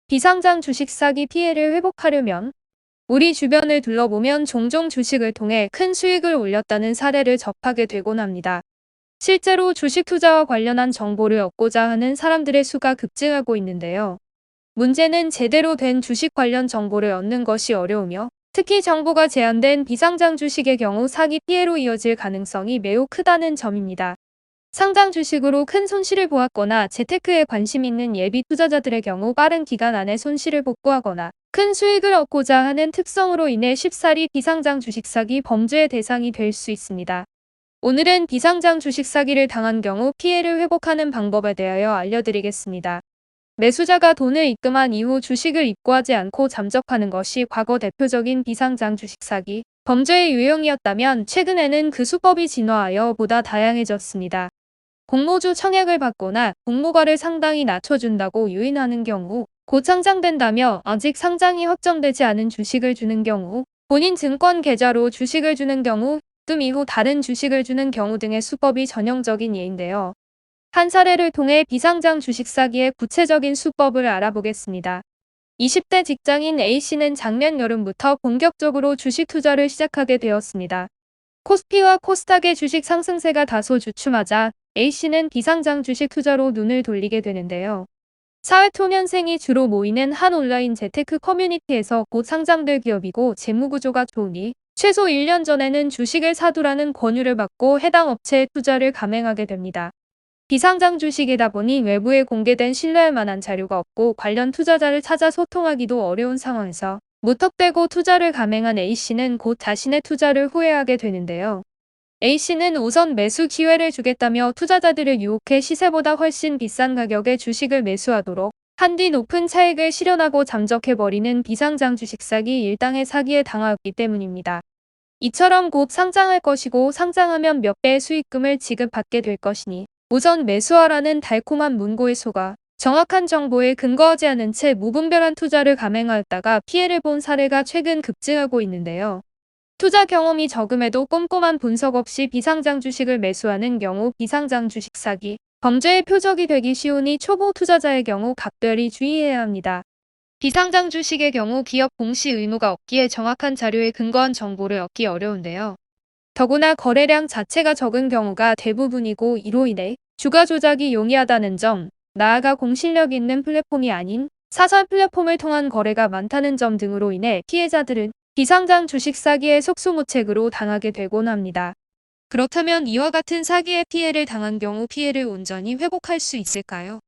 비상장 주식 사기 피해를 회복하려면 우리 주변을 둘러보면 종종 주식을 통해 큰 수익을 올렸다는 사례를 접하게 되곤 합니다. 실제로 주식 투자와 관련한 정보를 얻고자 하는 사람들의 수가 급증하고 있는데요. 문제는 제대로 된 주식 관련 정보를 얻는 것이 어려우며 특히 정보가 제한된 비상장 주식의 경우 사기 피해로 이어질 가능성이 매우 크다는 점입니다. 상장 주식으로 큰 손실을 보았거나 재테크에 관심 있는 예비 투자자들의 경우 빠른 기간 안에 손실을 복구하거나 큰 수익을 얻고자 하는 특성으로 인해 쉽사리 비상장 주식 사기 범죄의 대상이 될 수 있습니다. 오늘은 비상장 주식 사기를 당한 경우 피해를 회복하는 방법에 대하여 알려드리겠습니다. 매수자가 돈을 입금한 이후 주식을 입고하지 않고 잠적하는 것이 과거 대표적인 비상장 주식 사기 범죄의 유형이었다면 최근에는 그 수법이 진화하여 보다 다양해졌습니다. 공모주 청약을 받거나 공모가를 상당히 낮춰준다고 유인하는 경우, 곧 상장된다며 아직 상장이 확정되지 않은 주식을 주는 경우, 본인 증권 계좌로 주식을 주는 경우, 입금 이후 다른 주식을 주는 경우 등의 수법이 전형적인 예인데요. 한 사례를 통해 비상장 주식 사기의 구체적인 수법을 알아보겠습니다. 20대 직장인 A씨는 작년 여름부터 본격적으로 주식 투자를 시작하게 되었습니다. 코스피와 코스닥의 주식 상승세가 다소 주춤하자 A씨는 비상장 주식 투자로 눈을 돌리게 되는데요. 사회초년생이 주로 모이는 한 온라인 재테크 커뮤니티에서 곧 상장될 기업이고 재무구조가 좋으니 최소 1년 전에는 주식을 사두라는 권유를 받고 해당 업체에 투자를 감행하게 됩니다. 비상장 주식이다 보니 외부에 공개된 신뢰할 만한 자료가 없고 관련 투자자를 찾아 소통하기도 어려운 상황에서 무턱대고 투자를 감행한 A씨는 곧 자신의 투자를 후회하게 되는데요. A씨는 우선 매수 기회를 주겠다며 투자자들을 유혹해 시세보다 훨씬 비싼 가격에 주식을 매수하도록 한 뒤 높은 차익을 실현하고 잠적해버리는 비상장 주식 사기 일당의 사기에 당하였기 때문입니다. 이처럼 곧 상장할 것이고 상장하면 몇 배의 수익금을 지급받게 될 것이니 우선 매수하라는 달콤한 문구에 속아 정확한 정보에 근거하지 않은 채 무분별한 투자를 감행하였다가 피해를 본 사례가 최근 급증하고 있는데요. 투자 경험이 적음에도 꼼꼼한 분석 없이 비상장 주식을 매수하는 경우 비상장 주식 사기 범죄의 표적이 되기 쉬우니 초보 투자자의 경우 각별히 주의해야 합니다. 비상장 주식의 경우 기업 공시 의무가 없기에 정확한 자료에 근거한 정보를 얻기 어려운데요. 더구나 거래량 자체가 적은 경우가 대부분이고 이로 인해 주가 조작이 용이하다는 점, 나아가 공실력 있는 플랫폼이 아닌 사설 플랫폼을 통한 거래가 많다는 점 등으로 인해 피해자들은 비상장 주식 사기의 속수무책으로 당하게 되곤 합니다. 그렇다면 이와 같은 사기의 피해를 당한 경우 피해를 온전히 회복할 수 있을까요?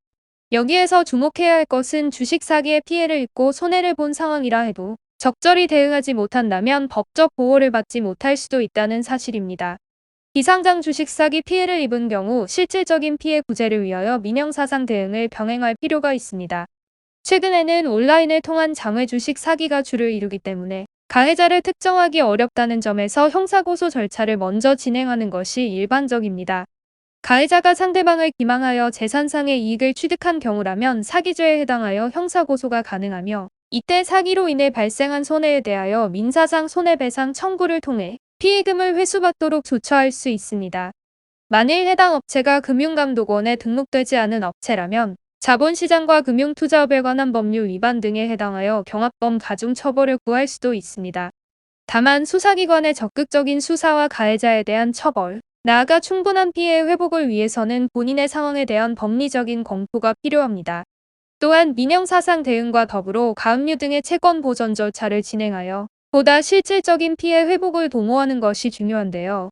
여기에서 주목해야 할 것은 주식 사기의 피해를 입고 손해를 본 상황이라 해도 적절히 대응하지 못한다면 법적 보호를 받지 못할 수도 있다는 사실입니다. 비상장 주식 사기 피해를 입은 경우 실질적인 피해 구제를 위하여 민형사상 대응을 병행할 필요가 있습니다. 최근에는 온라인을 통한 장외 주식 사기가 주를 이루기 때문에 가해자를 특정하기 어렵다는 점에서 형사고소 절차를 먼저 진행하는 것이 일반적입니다. 가해자가 상대방을 기망하여 재산상의 이익을 취득한 경우라면 사기죄에 해당하여 형사고소가 가능하며 이때 사기로 인해 발생한 손해에 대하여 민사상 손해배상 청구를 통해 피해금을 회수받도록 조처할 수 있습니다. 만일 해당 업체가 금융감독원에 등록되지 않은 업체라면 자본시장과 금융투자업에 관한 법률 위반 등에 해당하여 경합범 가중처벌을 구할 수도 있습니다. 다만 수사기관의 적극적인 수사와 가해자에 대한 처벌, 나아가 충분한 피해 회복을 위해서는 본인의 상황에 대한 법리적인 검토가 필요합니다. 또한 민형사상 대응과 더불어 가압류 등의 채권 보전 절차를 진행하여 보다 실질적인 피해 회복을 도모하는 것이 중요한데요.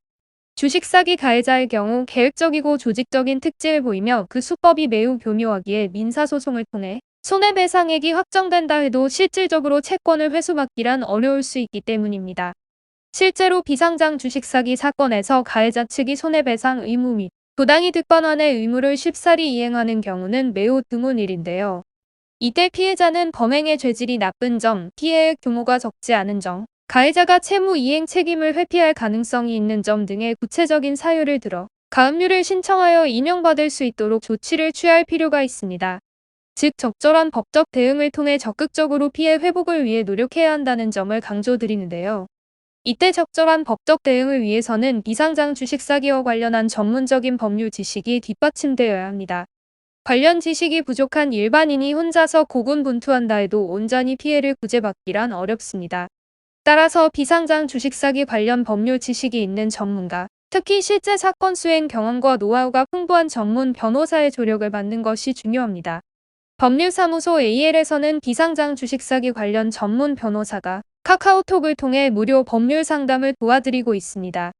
주식 사기 가해자의 경우 계획적이고 조직적인 특징을 보이며 그 수법이 매우 교묘하기에 민사소송을 통해 손해배상액이 확정된다 해도 실질적으로 채권을 회수받기란 어려울 수 있기 때문입니다. 실제로 비상장 주식 사기 사건에서 가해자 측이 손해배상 의무 및 부당이득 반환의 의무를 쉽사리 이행하는 경우는 매우 드문 일인데요. 이때 피해자는 범행의 죄질이 나쁜 점, 피해의 규모가 적지 않은 점, 가해자가 채무 이행 책임을 회피할 가능성이 있는 점 등의 구체적인 사유를 들어 가압류를 신청하여 인용받을 수 있도록 조치를 취할 필요가 있습니다. 즉 적절한 법적 대응을 통해 적극적으로 피해 회복을 위해 노력해야 한다는 점을 강조드리는데요. 이때 적절한 법적 대응을 위해서는 비상장 주식 사기와 관련한 전문적인 법률 지식이 뒷받침되어야 합니다. 관련 지식이 부족한 일반인이 혼자서 고군분투한다 해도 온전히 피해를 구제받기란 어렵습니다. 따라서 비상장 주식 사기 관련 법률 지식이 있는 전문가, 특히 실제 사건 수행 경험과 노하우가 풍부한 전문 변호사의 조력을 받는 것이 중요합니다. 법률사무소 AL에서는 비상장 주식 사기 관련 전문 변호사가 카카오톡을 통해 무료 법률 상담을 도와드리고 있습니다.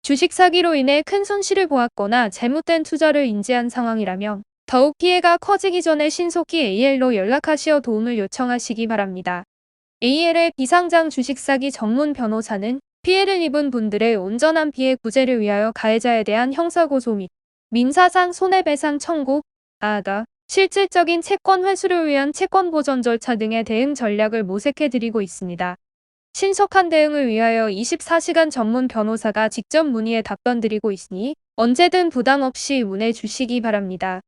주식 사기로 인해 큰 손실을 보았거나 잘못된 투자를 인지한 상황이라면 더욱 피해가 커지기 전에 신속히 AL로 연락하시어 도움을 요청하시기 바랍니다. AL의 비상장 주식 사기 전문 변호사는 피해를 입은 분들의 온전한 피해 구제를 위하여 가해자에 대한 형사고소 및 민사상 손해배상 청구, 나아가 실질적인 채권 회수를 위한 채권 보전 절차 등의 대응 전략을 모색해드리고 있습니다. 신속한 대응을 위하여 24시간 전문 변호사가 직접 문의에 답변드리고 있으니 언제든 부담 없이 문의 주시기 바랍니다.